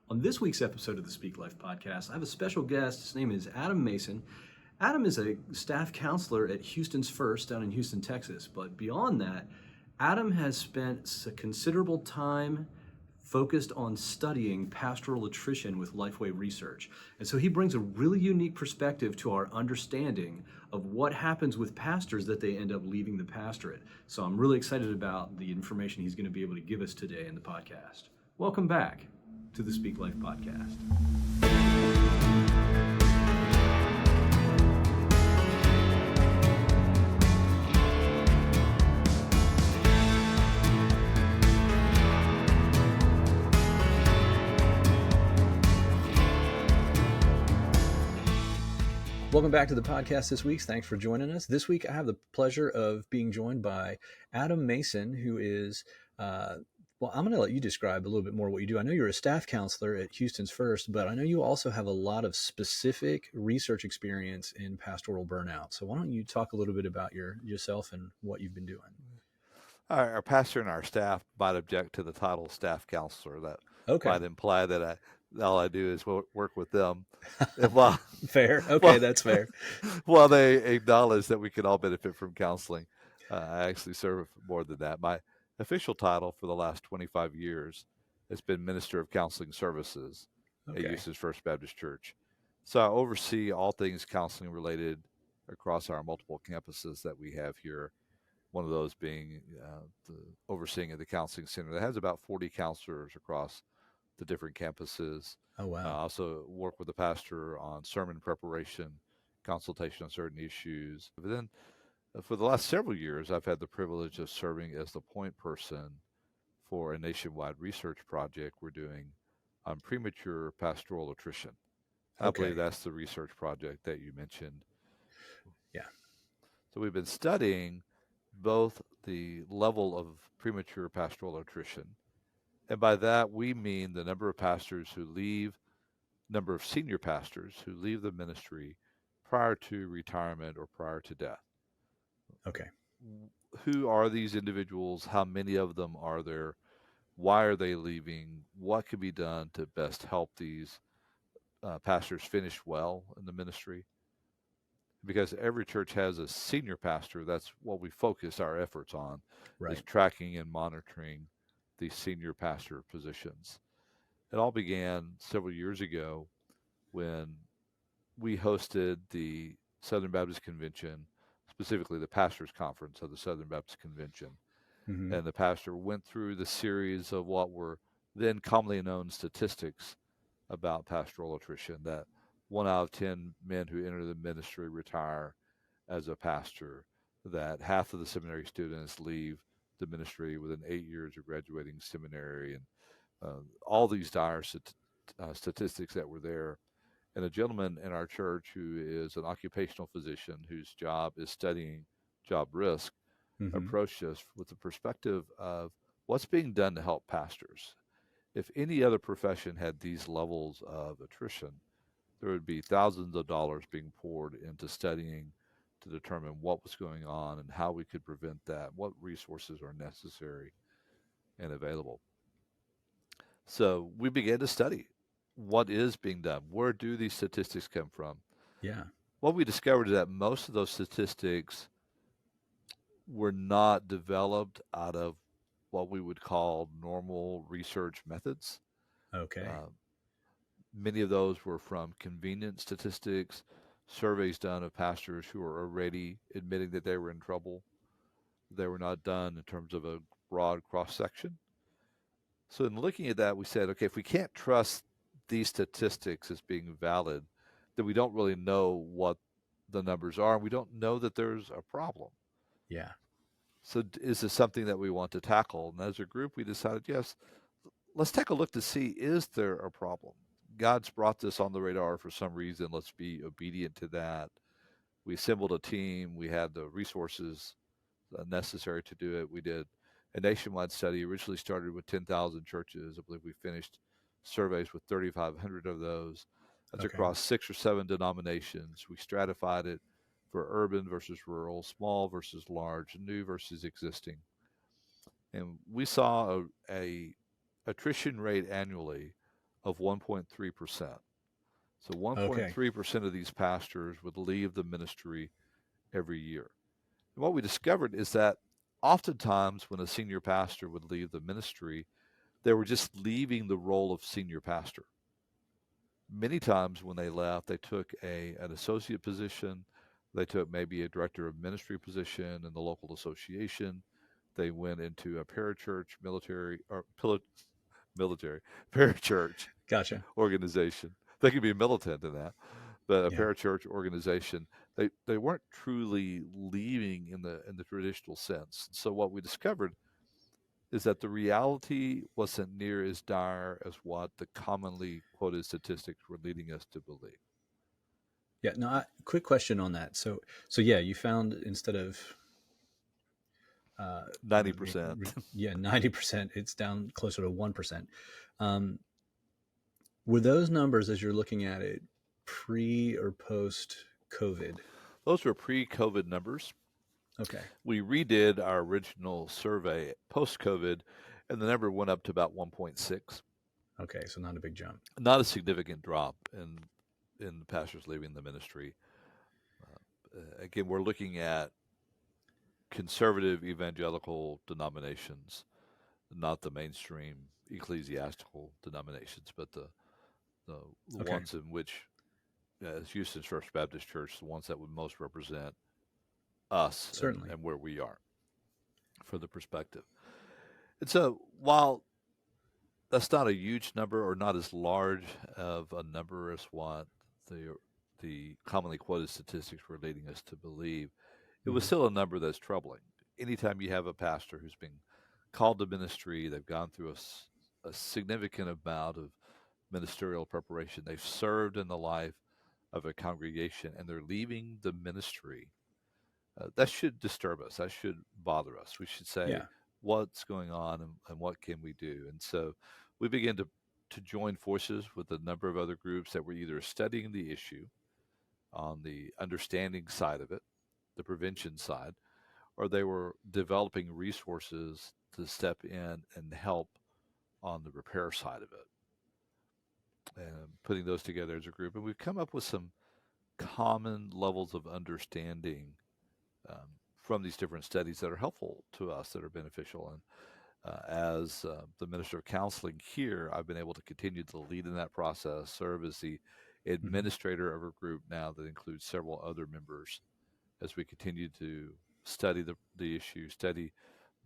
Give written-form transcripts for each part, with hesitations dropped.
On this week's episode of the Speak Life podcast, I have a special guest. His name is Adam Mason. Adam is a staff counselor at Houston's First down in Houston, Texas. But beyond that, Adam has spent a considerable time focused on studying pastoral attrition with Lifeway Research. And so he brings a really unique perspective to our understanding of what happens with pastors that they end up leaving the pastorate. So I'm really excited about the information he's going to be able to give us today in the podcast. Welcome back to the Speak Life podcast. Welcome back to the podcast this week. Thanks for joining us. This week, I have the pleasure of being joined by Adam Mason, who is, I'm going to let you describe a little bit more what you do. I know you're a staff counselor at Houston's First, but I know you also have a lot of specific research experience in pastoral burnout. So why don't you talk a little bit about yourself and what you've been doing? Our pastor and our staff might object to the title staff counselor. That might imply that all I do is work with them. Fair. Okay, that's fair. While they acknowledge that we can all benefit from counseling, I actually serve more than that. My official title for the last 25 years has been Minister of Counseling Services at Houston's First Baptist Church. So I oversee all things counseling related across our multiple campuses that we have here. One of those being the overseeing of the counseling center that has about 40 counselors across the different campuses. Oh, wow. I also work with the pastor on sermon preparation, consultation on certain issues. But then for the last several years, I've had the privilege of serving as the point person for a nationwide research project we're doing on premature pastoral attrition. I believe that's the research project that you mentioned. Yeah. So we've been studying both the level of premature pastoral attrition, and by that we mean the number of pastors who leave, number of senior pastors who leave the ministry prior to retirement or prior to death. Okay. Who are these individuals? How many of them are there? Why are they leaving? What can be done to best help these pastors finish well in the ministry? Because every church has a senior pastor. That's what we focus our efforts on, is tracking and monitoring these senior pastor positions. It all began several years ago when we hosted the Southern Baptist Convention, specifically the Pastors Conference of the Southern Baptist Convention. Mm-hmm. And the pastor went through the series of what were then commonly known statistics about pastoral attrition, that 1 out of 10 men who enter the ministry retire as a pastor, that half of the seminary students leave the ministry within 8 years of graduating seminary, and all these dire statistics that were there. And a gentleman in our church who is an occupational physician whose job is studying job risk approached us with the perspective of what's being done to help pastors. If any other profession had these levels of attrition, there would be thousands of dollars being poured into studying to determine what was going on and how we could prevent that, what resources are necessary and available. So we began to study what is being done. Where do these statistics come from? Yeah. What we discovered is that most of those statistics were not developed out of what we would call normal research methods. Okay. Many of those were from convenient statistics, surveys done of pastors who are already admitting that they were in trouble. They were not done in terms of a broad cross-section. So in looking at that, we said, okay, if we can't trust these statistics as being valid, then we don't really know what the numbers are, and we don't know that there's a problem. Yeah. So is this something that we want to tackle? And as a group, we decided, yes, let's take a look to see, is there a problem? God's brought this on the radar for some reason. Let's be obedient to that. We assembled a team. We had the resources necessary to do it. We did a nationwide study. Originally started with 10,000 churches. I believe we finished surveys with 3,500 of those. That's across 6 or 7 denominations. We stratified it for urban versus rural, small versus large, new versus existing. And we saw a attrition rate annually of 1.3%. So Okay. 1.3% of these pastors would leave the ministry every year. And what we discovered is that oftentimes when a senior pastor would leave the ministry, they were just leaving the role of senior pastor. Many times when they left, they took an associate position. They took maybe a director of ministry position in the local association. They went into a parachurch military parachurch Gotcha. organization. They could be militant in that, but a Yeah. parachurch organization. They weren't truly leaving in the traditional sense. So what we discovered is that the reality wasn't near as dire as what the commonly quoted statistics were leading us to believe. Yeah. No, quick question on that. So yeah, you found instead of 90%. yeah, 90%, it's down closer to 1%. Um, were those numbers, as you're looking at it, pre or post COVID? Those were pre-COVID numbers. Okay. We redid our original survey post-COVID, and the number went up to about 1.6. Okay. So not a big jump. Not a significant drop in pastors leaving the ministry. Again, we're looking at conservative evangelical denominations, not the mainstream ecclesiastical denominations, but the Okay. ones in which, as Houston's First Baptist Church, the ones that would most represent us Certainly. and where we are for the perspective. And so while that's not a huge number or not as large of a number as what the commonly quoted statistics were leading us to believe, it was Mm-hmm. still a number that's troubling. Anytime you have a pastor who's been called to ministry, they've gone through a significant amount of ministerial preparation, they've served in the life of a congregation, and they're leaving the ministry, that should disturb us. That should bother us. We should say, Yeah. what's going on and what can we do? And so we began to join forces with a number of other groups that were either studying the issue on the understanding side of it, the prevention side, or they were developing resources to step in and help on the repair side of it, and putting those together as a group. And we've come up with some common levels of understanding from these different studies that are helpful to us, that are beneficial. And as the Minister of Counseling here, I've been able to continue to lead in that process, serve as the administrator of a group now that includes several other members as we continue to study the issue, study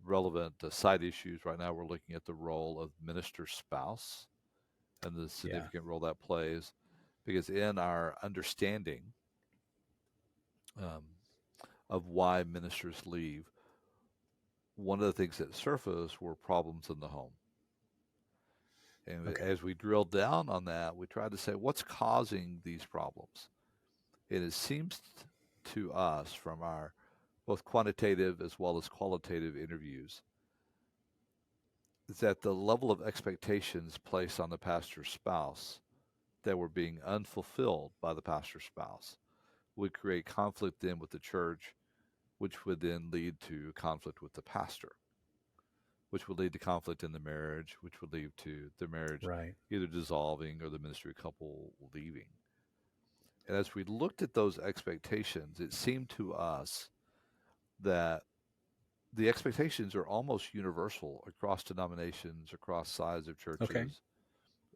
relevant side issues. Right now we're looking at the role of minister spouse and the significant role that plays, because in our understanding of why ministers leave, one of the things that surfaced were problems in the home. And Okay. as we drilled down on that, we tried to say, what's causing these problems? And it seems to us, from our both quantitative as well as qualitative interviews, is that the level of expectations placed on the pastor's spouse that were being unfulfilled by the pastor's spouse would create conflict then with the church, which would then lead to conflict with the pastor, which would lead to conflict in the marriage, which would lead to the marriage Right. either dissolving or the ministry couple leaving. And as we looked at those expectations, it seemed to us that the expectations are almost universal across denominations, across size of churches, Okay.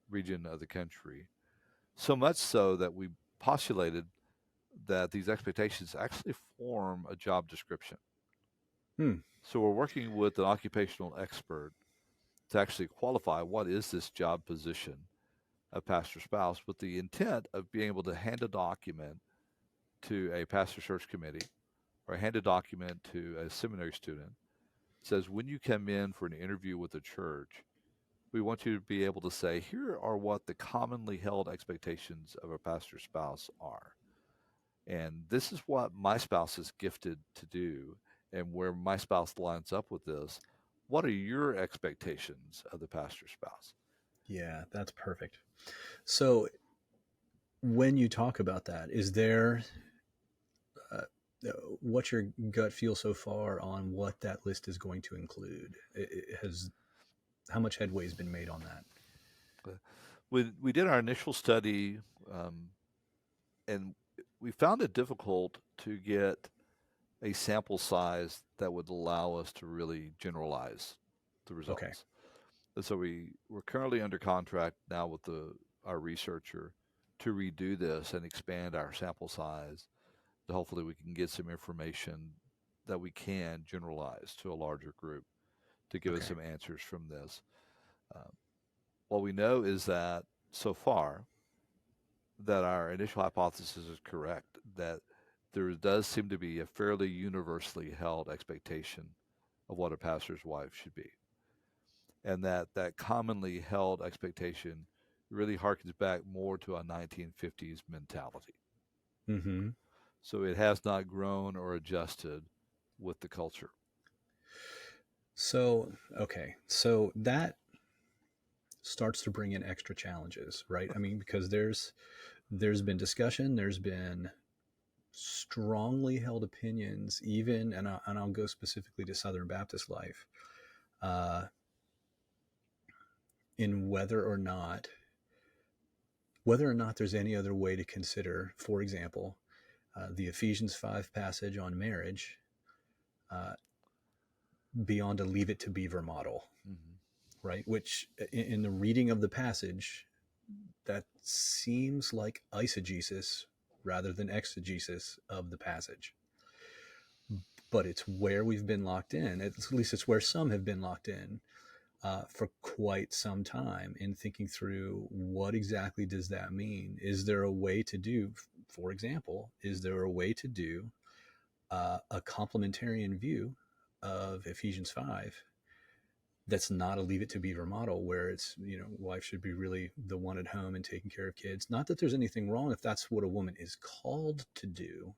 region of the country. So much so that we postulated that these expectations actually form a job description. So we're working with an occupational expert to actually qualify what is this job position of pastor spouse, with the intent of being able to hand a document to a pastor search committee or hand a document to a seminary student. It says, when you come in for an interview with the church, we want you to be able to say, here are what the commonly held expectations of a pastor spouse are. And this is what my spouse is gifted to do, and where my spouse lines up with this. What are your expectations of the pastor spouse? Yeah, that's perfect. So when you talk about that, is there what's your gut feel so far on what that list is going to include? How much headway has been made on that? We did our initial study, um, and we found it difficult to get a sample size that would allow us to really generalize the Okay. results. And so we're currently under contract now with our researcher to redo this and expand our sample size. So hopefully we can get some information that we can generalize to a larger group to give us Okay. some answers from this. Uh, what we know is that so far that our initial hypothesis is correct, that there does seem to be a fairly universally held expectation of what a pastor's wife should be. And that commonly held expectation really harkens back more to a 1950s mentality. Mm-hmm. So it has not grown or adjusted with the culture. So, okay. So that starts to bring in extra challenges, right? I mean, because there's been discussion, there's been strongly held opinions, even, and I'll go specifically to Southern Baptist life, uh, in whether or not there's any other way to consider, for example, the Ephesians 5 passage on marriage uh, beyond a leave it to beaver model, Mm-hmm. right? Which in the reading of the passage, that seems like eisegesis rather than exegesis of the passage. But it's where we've been locked in. At least it's where some have been locked in for quite some time in thinking through what exactly does that mean? Is there a way to do, for example, is there a way to do a complementarian view of Ephesians 5 that's not a leave it to beaver model where it's, wife should be really the one at home and taking care of kids? Not that there's anything wrong if that's what a woman is called to do.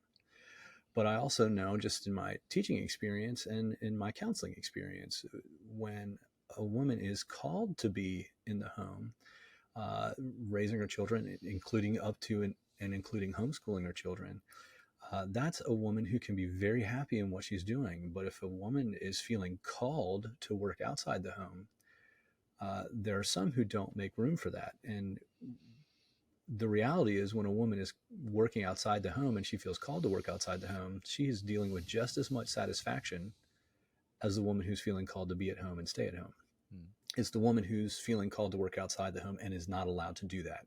But I also know, just in my teaching experience and in my counseling experience, when a woman is called to be in the home, raising her children, including up to and including homeschooling her children, that's a woman who can be very happy in what she's doing. But if a woman is feeling called to work outside the home, there are some who don't make room for that. And the reality is, when a woman is working outside the home and she feels called to work outside the home, she is dealing with just as much satisfaction as the woman who's feeling called to be at home and stay at home. It's the woman who's feeling called to work outside the home and is not allowed to do that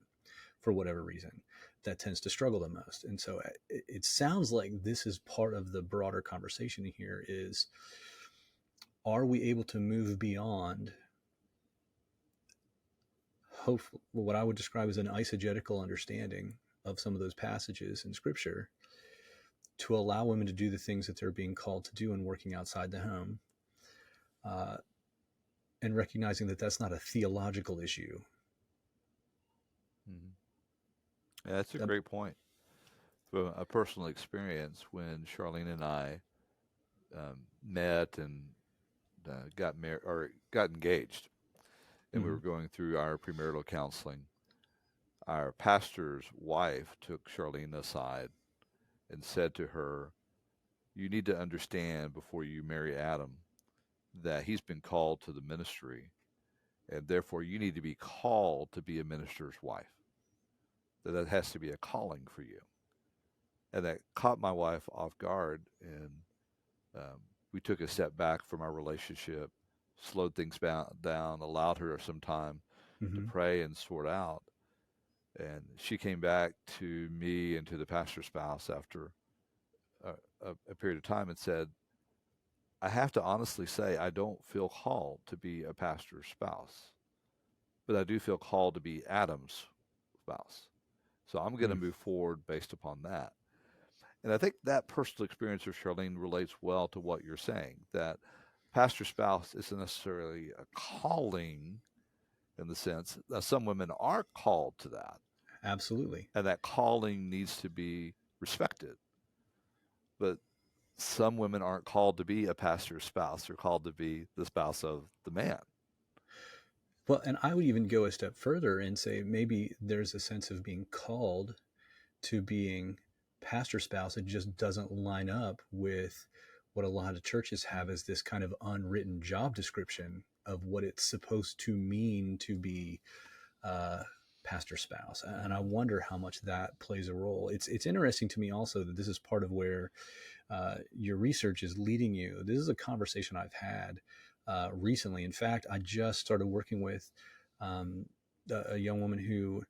for whatever reason that tends to struggle the most. And so it sounds like this is part of the broader conversation here is, are we able to move beyond what I would describe as an eisegetical understanding of some of those passages in Scripture to allow women to do the things that they're being called to do and working outside the home, and recognizing that that's not a theological issue. Mm-hmm. Yeah, that's a great point. From a personal experience, when Charlene and I met and got married or got engaged, and we were going through our premarital counseling, our pastor's wife took Charlene aside and said to her, "You need to understand before you marry Adam that he's been called to the ministry, and therefore you need to be called to be a minister's wife. That has to be a calling for you." And that caught my wife off guard, and we took a step back from our relationship, slowed things down, allowed her some time to pray and sort out. And she came back to me and to the pastor's spouse after a period of time and said, "I have to honestly say I don't feel called to be a pastor's spouse, but I do feel called to be Adam's spouse. So I'm going to move forward based upon that." And I think that personal experience of Charlene relates well to what you're saying, that pastor spouse isn't necessarily a calling in the sense that some women are called to that. Absolutely. And that calling needs to be respected. But some women aren't called to be a pastor's spouse. They're called to be the spouse of the man. Well, and I would even go a step further and say maybe there's a sense of being called to being pastor spouse. It just doesn't line up with what a lot of churches have as this kind of unwritten job description of what it's supposed to mean to be pastor spouse, and I wonder how much that plays a role. It's interesting to me also that this is part of where your research is leading you. This is a conversation I've had recently. In fact, I just started working with um, a young woman who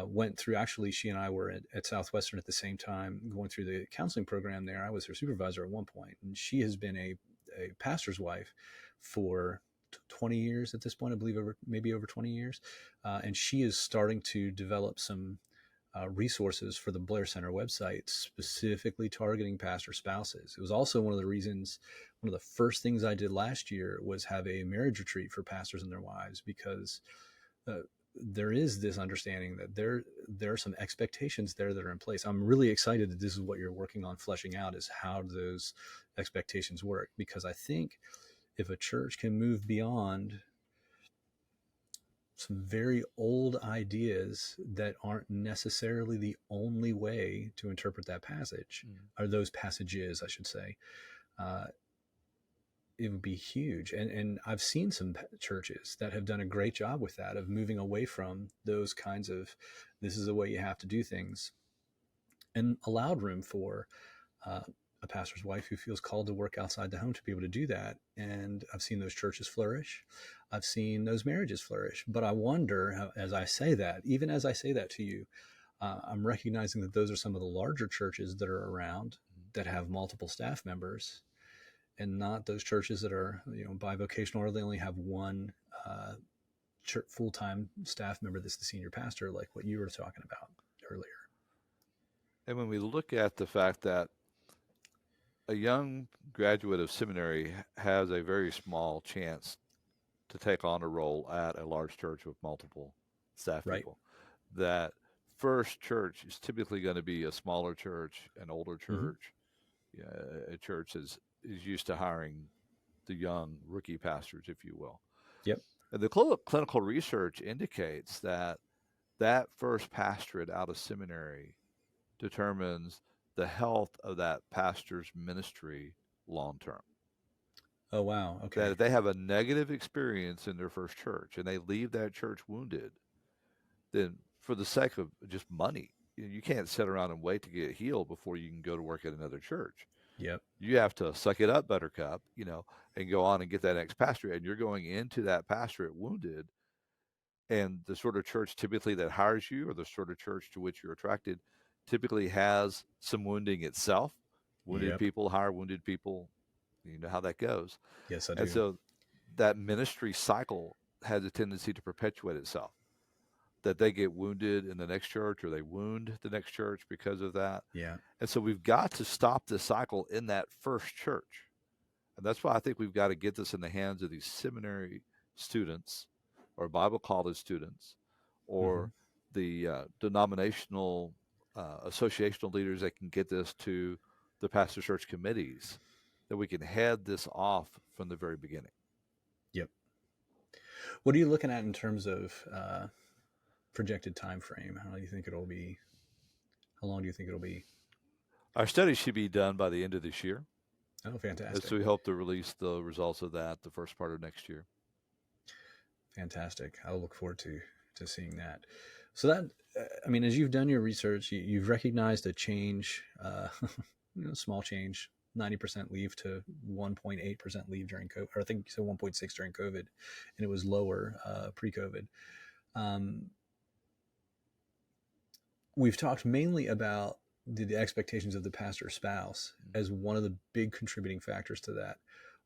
went through. Actually, she and I were at Southwestern at the same time, going through the counseling program there. I was her supervisor at one point, and she has been a pastor's wife for 20 years at this point, I believe, maybe over 20 years. And she is starting to develop some resources for the Blair Center website, specifically targeting pastor spouses. It was also one of the first things I did last year was have a marriage retreat for pastors and their wives, because there is this understanding that there are some expectations there that are in place. I'm really excited that this is what you're working on fleshing out, is how those expectations work, because I think if a church can move beyond some very old ideas that aren't necessarily the only way to interpret that passage, or those passages, I should say, it would be huge. And I've seen some churches that have done a great job with that, of moving away from those kinds of, this is the way you have to do things, and allowed room for a pastor's wife who feels called to work outside the home to be able to do that. And I've seen those churches flourish. I've seen those marriages flourish. But I wonder, how, as I say that, even as I say that to you, I'm recognizing that those are some of the larger churches that are around that have multiple staff members, and not those churches that are, bivocational, or they only have one full-time staff member that's the senior pastor, like what you were talking about earlier. And when we look at the fact that a young graduate of seminary has a very small chance to take on a role at a large church with multiple staff people, that first church is typically going to be a smaller church, an older church. A church is used to hiring the young rookie pastors, if you will. Yep. And the clinical research indicates that first pastorate out of seminary determines the health of that pastor's ministry long term. Oh, wow. Okay. That if they have a negative experience in their first church and they leave that church wounded, then for the sake of just money, you can't sit around and wait to get healed before you can go to work at another church. Yep. You have to suck it up, buttercup, and go on and get that next pastorate. And you're going into that pastorate wounded. And the sort of church typically that hires you, or the sort of church to which you're attracted, typically has some wounding itself. Wounded people hire wounded people. You know how that goes. Yes, I do. And so that ministry cycle has a tendency to perpetuate itself, that they get wounded in the next church, or they wound the next church because of that. Yeah. And so we've got to stop this cycle in that first church. And that's why I think we've got to get this in the hands of these seminary students, or Bible college students, or the denominational associational leaders that can get this to the pastor search committees, that we can head this off from the very beginning. Yep. What are you looking at in terms of projected time frame? How do you think it'll be? How long do you think it'll be? Our study should be done by the end of this year. Oh, fantastic. So we hope to release the results of that the first part of next year. Fantastic. I'll look forward to seeing that. So that, as you've done your research, you've recognized a change, small change, 90% leave to 1.8% leave during COVID, or I think you said 1.6 during COVID, and it was lower pre-COVID. We've talked mainly about the expectations of the pastor spouse as one of the big contributing factors to that.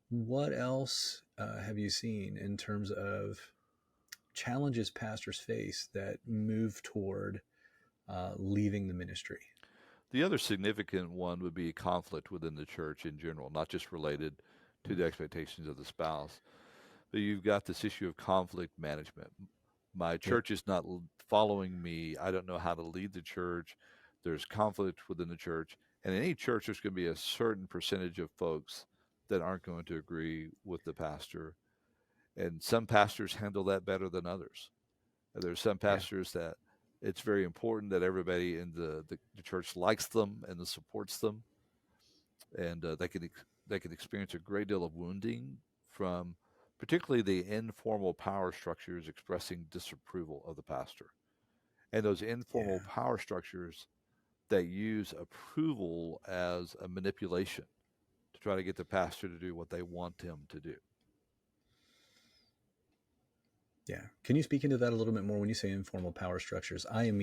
What else have you seen in terms of challenges pastors face that move toward leaving the ministry? The other significant one would be conflict within the church in general, not just related to the expectations of the spouse, but you've got this issue of conflict management. My church is not following me. I don't know how to lead the church. There's conflict within the church. And in any church, there's going to be a certain percentage of folks that aren't going to agree with the pastor. And some pastors handle that better than others. There's some pastors that it's very important that everybody in the church likes them and supports them. And they can experience a great deal of wounding from particularly the informal power structures expressing disapproval of the pastor. and those informal Yeah. power structures that use approval as a manipulation to try to get the pastor to do what they want him to do. Yeah. Can you speak into that a little bit more? When you say informal power structures, I'm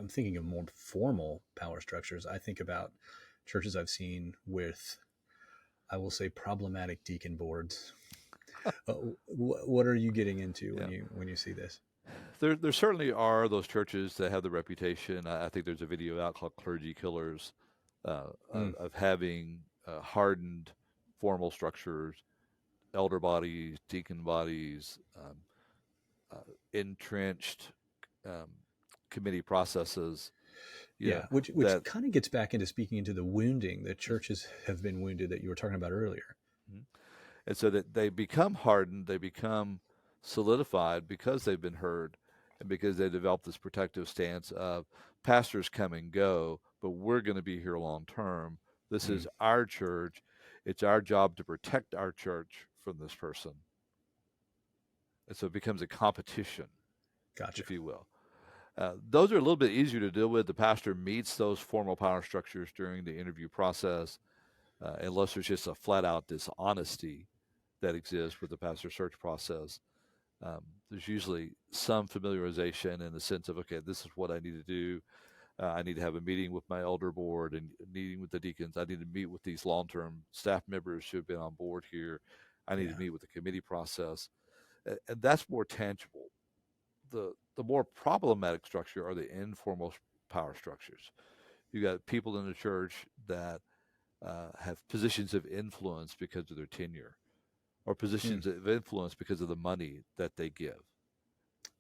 thinking of more formal power structures. I think about churches I've seen with, I will say, problematic deacon boards. What are you getting into Yeah. when you see this? There certainly are those churches that have the reputation. I think there's a video out called Clergy Killers of having hardened formal structures, elder bodies, deacon bodies, entrenched um, committee processes. Yeah, which that kind of gets back into speaking into the wounding that churches have been wounded that you were talking about earlier. Mhm. And so that they become hardened, they become solidified because they've been heard and because they develop this protective stance of pastors come and go, but we're going to be here long term. This is our church. It's our job to protect our church from this person. And so it becomes a competition, Gotcha. if you will. Those are a little bit easier to deal with. The pastor meets those formal power structures during the interview process, unless there's just a flat out dishonesty that exists with the pastor search process. There's usually some familiarization in the sense of, okay, this is what I need to do. I need to have a meeting with my elder board and meeting with the deacons. I need to meet with these long-term staff members who have been on board here. I need to meet with the committee process. And that's more tangible. The more problematic structure are the informal power structures. You got people in the church that have positions of influence because of their tenure, or positions of influence because of the money that they give,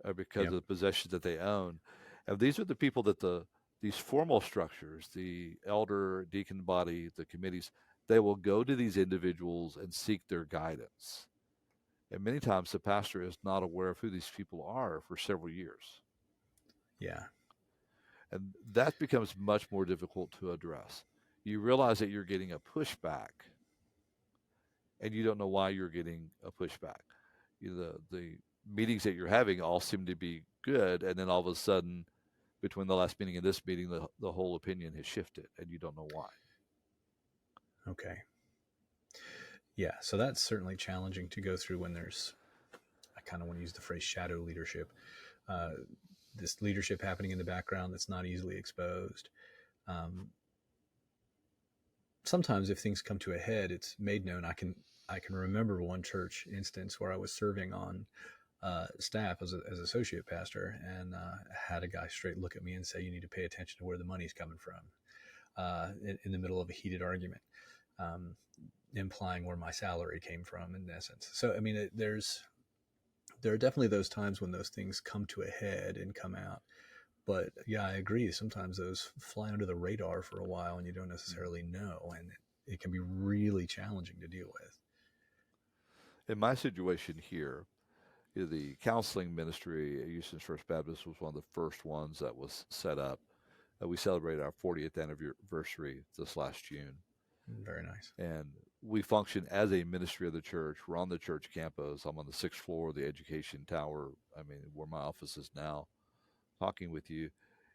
or because of the possessions that they own. And these are the people that these formal structures, the elder, deacon body, the committees, they will go to these individuals and seek their guidance. And many times the pastor is not aware of who these people are for several years. Yeah. And that becomes much more difficult to address. You realize that you're getting a pushback, and you don't know why you're getting a pushback. The meetings that you're having all seem to be good, and then all of a sudden, between the last meeting and this meeting, the whole opinion has shifted, and you don't know why. Okay. Yeah, so that's certainly challenging to go through when there's, I kind of want to use the phrase shadow leadership, this leadership happening in the background that's not easily exposed. Sometimes if things come to a head, it's made known. I can remember one church instance where I was serving on staff as associate pastor, and had a guy straight look at me and say, "You need to pay attention to where the money's coming from," in the middle of a heated argument. Implying where my salary came from, in essence. So, I mean, there are definitely those times when those things come to a head and come out. But yeah, I agree. Sometimes those fly under the radar for a while and you don't necessarily know. And it can be really challenging to deal with. In my situation here, the counseling ministry at Houston's First Baptist was one of the first ones that was set up. We celebrated our 40th anniversary this last June. Very nice. And we function as a ministry of the church. We're on the church campus. I'm on the 6th floor of the education tower. I mean, where my office is now, talking with you.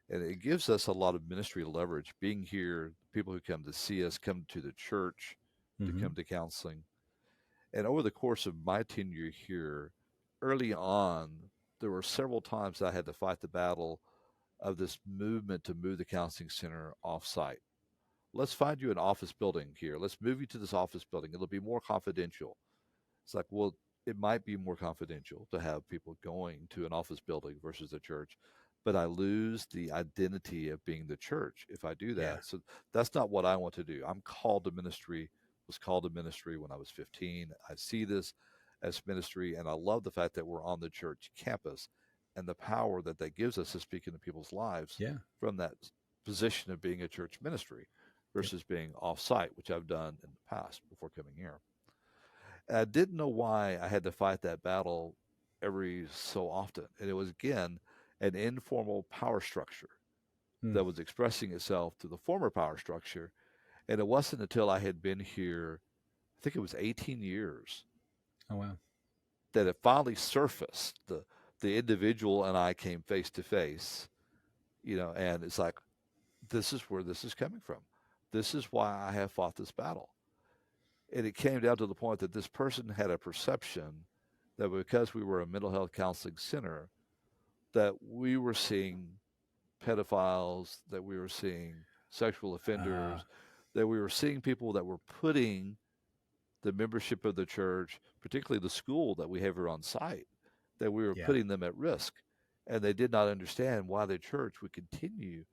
And it gives us a lot of ministry leverage. Being here, people who come to see us come to the church to come to counseling. And over the course of my tenure here, early on, there were several times I had to fight the battle of this movement to move the counseling center off-site. Let's find you an office building here. Let's move you to this office building. It'll be more confidential. It's like, well, it might be more confidential to have people going to an office building versus a church, but I lose the identity of being the church if I do that. Yeah. So that's not what I want to do. I'm called to ministry, was called to ministry when I was 15. I see this as ministry, and I love the fact that we're on the church campus and the power that that gives us to speak into people's lives from that position of being a church ministry versus being off-site, which I've done in the past before coming here. And I didn't know why I had to fight that battle every so often. And it was, again, an informal power structure that was expressing itself through the former power structure. And it wasn't until I had been here, I think it was 18 years. Oh, wow. That it finally surfaced. The individual and I came face to face, and it's like, this is where this is coming from. This is why I have fought this battle. And it came down to the point that this person had a perception that because we were a mental health counseling center, that we were seeing pedophiles, that we were seeing sexual offenders, that we were seeing people that were putting the membership of the church, particularly the school that we have here on site, that we were putting them at risk. And they did not understand why the church would continue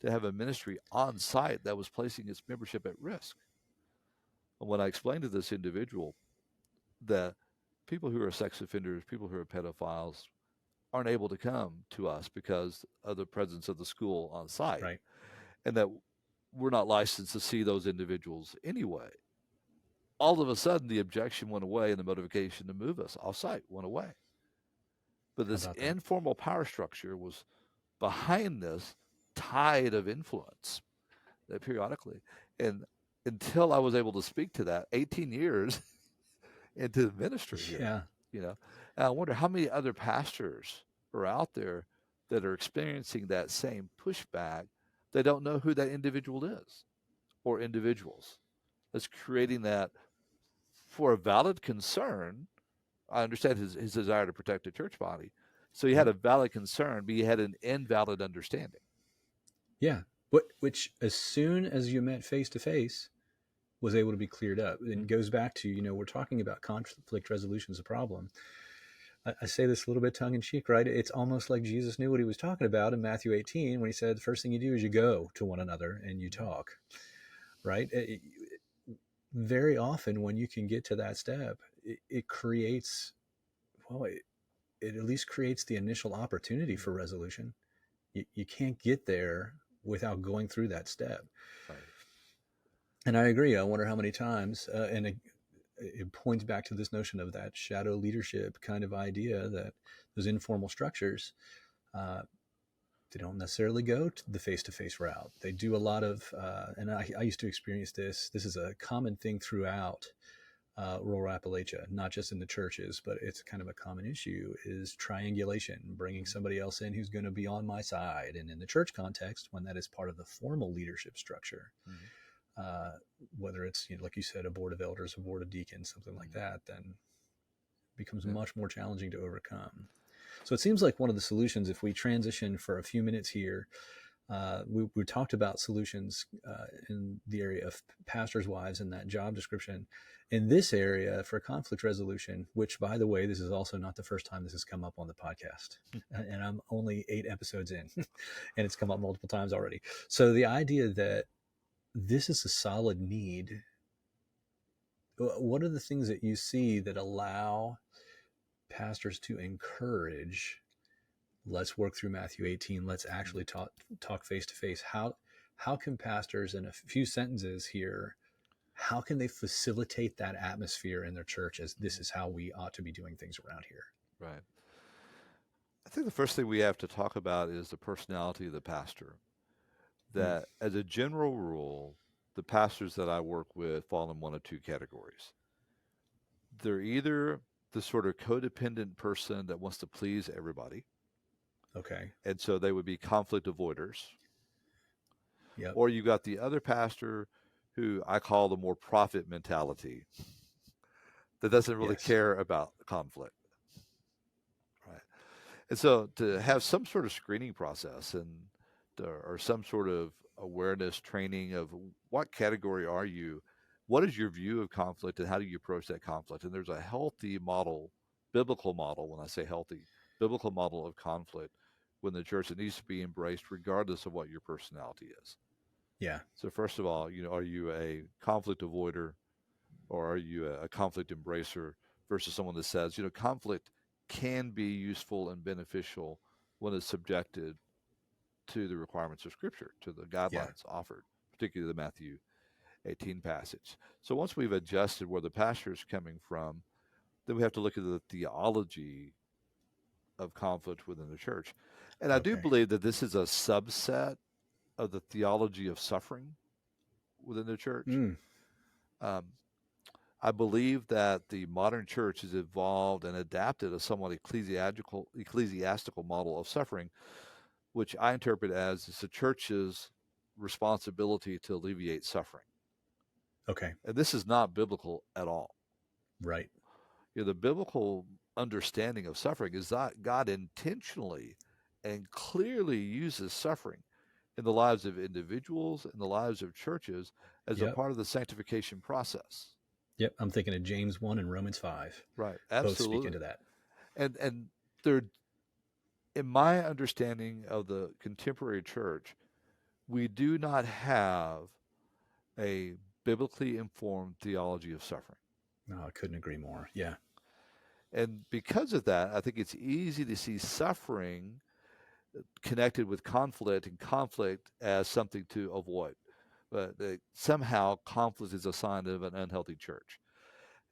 to have a ministry on site that was placing its membership at risk. And when I explained to this individual that people who are sex offenders, people who are pedophiles, aren't able to come to us because of the presence of the school on site, Right. and that we're not licensed to see those individuals anyway, all of a sudden the objection went away and the motivation to move us off site went away. But this informal power structure was behind this tide of influence that periodically, and until I was able to speak to that 18 years into the ministry here, and I wonder how many other pastors are out there that are experiencing that same pushback. They don't know who that individual is or individuals that's creating that for a valid concern. I understand his desire to protect the church body. So he had a valid concern, but he had an invalid understanding. Yeah. Which as soon as you met face to face was able to be cleared up. And it goes back to, we're talking about conflict resolution as a problem. I say this a little bit tongue in cheek, right? It's almost like Jesus knew what he was talking about in Matthew 18 when he said, the first thing you do is you go to one another and you talk, right? Very often when you can get to that step, it creates, it at least creates the initial opportunity for resolution. You can't get there without going through that step. Right. And I agree. I wonder how many times, and it points back to this notion of that shadow leadership kind of idea, that those informal structures, they don't necessarily go to the face-to-face route. They do a lot of, and I used to experience this. This is a common thing throughout rural Appalachia, not just in the churches, but it's kind of a common issue, is triangulation, bringing somebody else in who's going to be on my side. And in the church context, when that is part of the formal leadership structure, whether it's, like you said, a board of elders, a board of deacons, something like that, then it becomes much more challenging to overcome. So it seems like one of the solutions, if we transition for a few minutes here, we talked about solutions in the area of pastors' wives and that job description. In this area for conflict resolution, which, by the way, this is also not the first time this has come up on the podcast, and I'm only 8 episodes in, and it's come up multiple times already. So the idea that this is a solid need, what are the things that you see that allow pastors to encourage, let's work through Matthew 18, let's actually talk face to face? How can pastors, in a few sentences here, how can they facilitate that atmosphere in their church as this is how we ought to be doing things around here? Right. I think the first thing we have to talk about is the personality of the pastor. That as a general rule, the pastors that I work with fall in one of two categories. They're either the sort of codependent person that wants to please everybody. Okay. And so they would be conflict avoiders. Yep. Or you got the other pastor who I call the more prophet mentality, that doesn't really care about conflict. Right. And so to have some sort of screening process or some sort of awareness training of what category are you, what is your view of conflict, and how do you approach that conflict? And there's a healthy model, biblical model, when I say healthy, biblical model of conflict when the church, it needs to be embraced regardless of what your personality is. Yeah. So first of all, are you a conflict avoider, or are you a conflict embracer, versus someone that says, conflict can be useful and beneficial when it's subjected to the requirements of Scripture, to the guidelines offered, particularly the Matthew 18 passage. So once we've adjusted where the pastor is coming from, then we have to look at the theology of conflict within the church. And I do believe that this is a subset of the theology of suffering within the church. I believe that the modern church has evolved and adapted a somewhat ecclesiastical model of suffering, which I interpret as it's the church's responsibility to alleviate suffering. Okay. And this is not biblical at all. Right. The biblical understanding of suffering is that God intentionally and clearly uses suffering in the lives of individuals, in the lives of churches, as a Yep. part of the sanctification process. Yep. I'm thinking of James 1 and Romans 5. Right. Both speak Absolutely. into that. And there, in my understanding of the contemporary church, we do not have a biblically informed theology of suffering. No, I couldn't agree more. Yeah. And because of that, I think it's easy to see suffering connected with conflict, and conflict as something to avoid. But somehow conflict is a sign of an unhealthy church.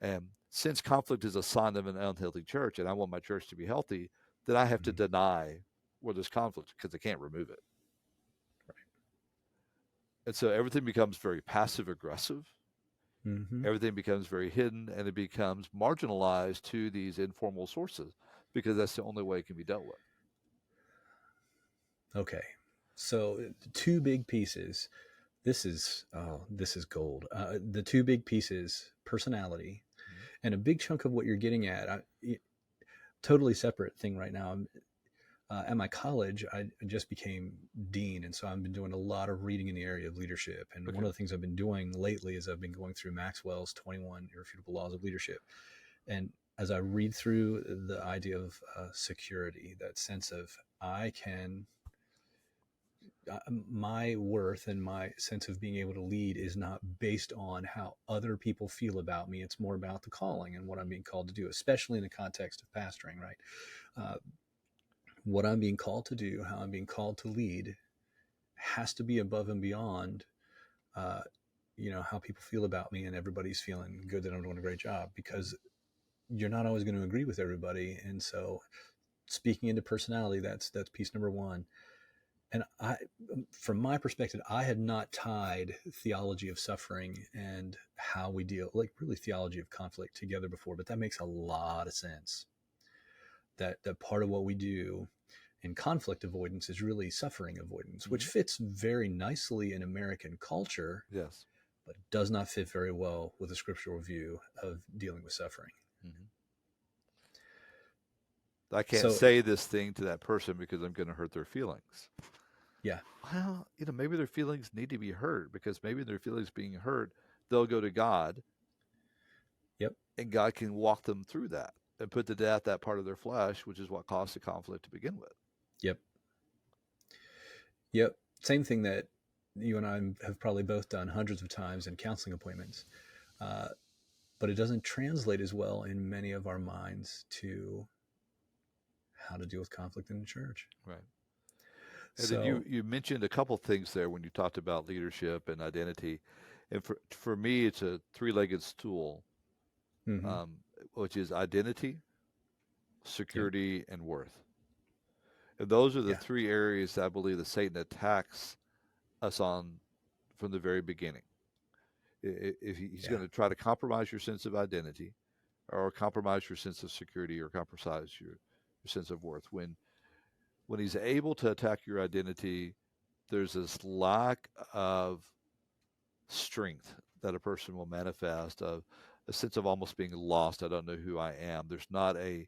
And since conflict is a sign of an unhealthy church, and I want my church to be healthy, then I have to deny where there's conflict because I can't remove it. Right. And so everything becomes very passive aggressive. Mm-hmm. Everything becomes very hidden, and it becomes marginalized to these informal sources because that's the only way it can be dealt with. Okay. So two big pieces. This is gold. The two big pieces: personality, and a big chunk of what you're getting at. Totally separate thing right now. At my college, I just became dean, and so I've been doing a lot of reading in the area of leadership. And one of the things I've been doing lately is I've been going through Maxwell's 21 Irrefutable Laws of Leadership. And as I read through the idea of security, that sense of my worth and my sense of being able to lead is not based on how other people feel about me. It's more about the calling and what I'm being called to do, especially in the context of pastoring, right? What I'm being called to do, how I'm being called to lead, has to be above and beyond, how people feel about me, and everybody's feeling good that I'm doing a great job, because you're not always going to agree with everybody. And so speaking into personality, that's piece number one. And from my perspective, I had not tied theology of suffering and how we deal, like really theology of conflict, together before, but that makes a lot of sense. That part of what we do in conflict avoidance is really suffering avoidance, which fits very nicely in American culture. Yes. But does not fit very well with a scriptural view of dealing with suffering. I can't say this thing to that person because I'm going to hurt their feelings. Yeah. Well, maybe their feelings need to be hurt, because maybe their feelings being hurt, they'll go to God. Yep. And God can walk them through that and put to death that part of their flesh, which is what caused the conflict to begin with. Yep. Same thing that you and I have probably both done hundreds of times in counseling appointments. But it doesn't translate as well in many of our minds to how to deal with conflict in the church. Right. And then you mentioned a couple things there when you talked about leadership and identity. And for me, it's a three-legged stool, which is identity, security, and worth. And those are the three areas that I believe that Satan attacks us on from the very beginning. If he's going to try to compromise your sense of identity, or compromise your sense of security, or compromise your sense of worth. When he's able to attack your identity, there's this lack of strength that a person will manifest, of a sense of almost being lost. I don't know who I am. There's not a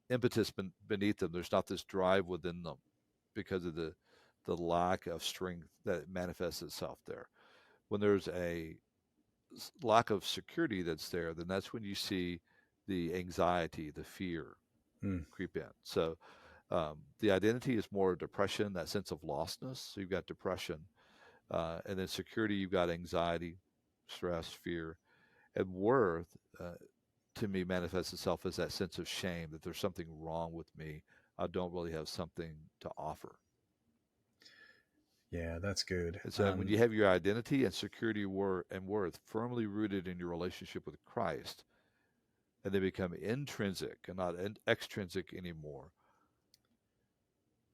impetus beneath them. There's not this drive within them because of the lack of strength that manifests itself there. When there's a lack of security that's there, then that's when you see the anxiety, the fear creep in. So the identity is more depression, that sense of lostness. So you've got depression. And then security, you've got anxiety, stress, fear. And worth, to me, manifests itself as that sense of shame, that there's something wrong with me. I don't really have something to offer. Yeah, that's good. And so when you have your identity and security and worth firmly rooted in your relationship with Christ, and they become intrinsic and not extrinsic anymore,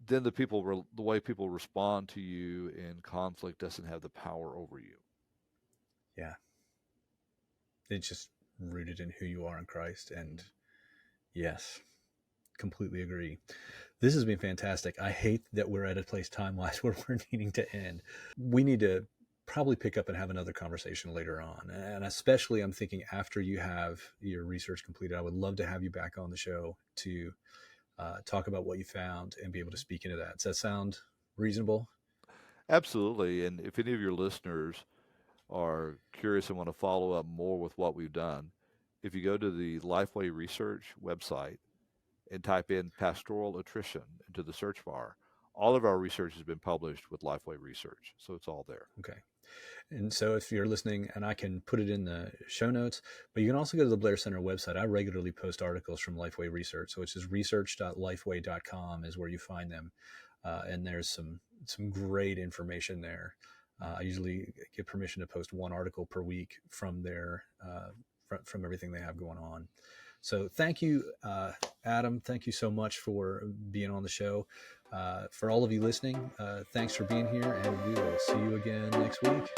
then the way people respond to you in conflict doesn't have the power over you. Yeah. It's just rooted in who you are in Christ. And yes, completely agree. This has been fantastic. I hate that we're at a place time-wise where we're needing to end. We need to probably pick up and have another conversation later on. And especially I'm thinking after you have your research completed, I would love to have you back on the show to talk about what you found and be able to speak into that. Does that sound reasonable? Absolutely. And if any of your listeners are curious and want to follow up more with what we've done, if you go to the Lifeway Research website and type in pastoral attrition into the search bar, all of our research has been published with Lifeway Research. So it's all there. Okay. And so if you're listening, and I can put it in the show notes, but you can also go to the Blair Center website. I regularly post articles from Lifeway Research. So it's just research.lifeway.com is where you find them. And there's some great information there. I usually get permission to post one article per week from their from everything they have going on. So thank you, Adam. Thank you so much for being on the show. For all of you listening, thanks for being here, and we will see you again next week.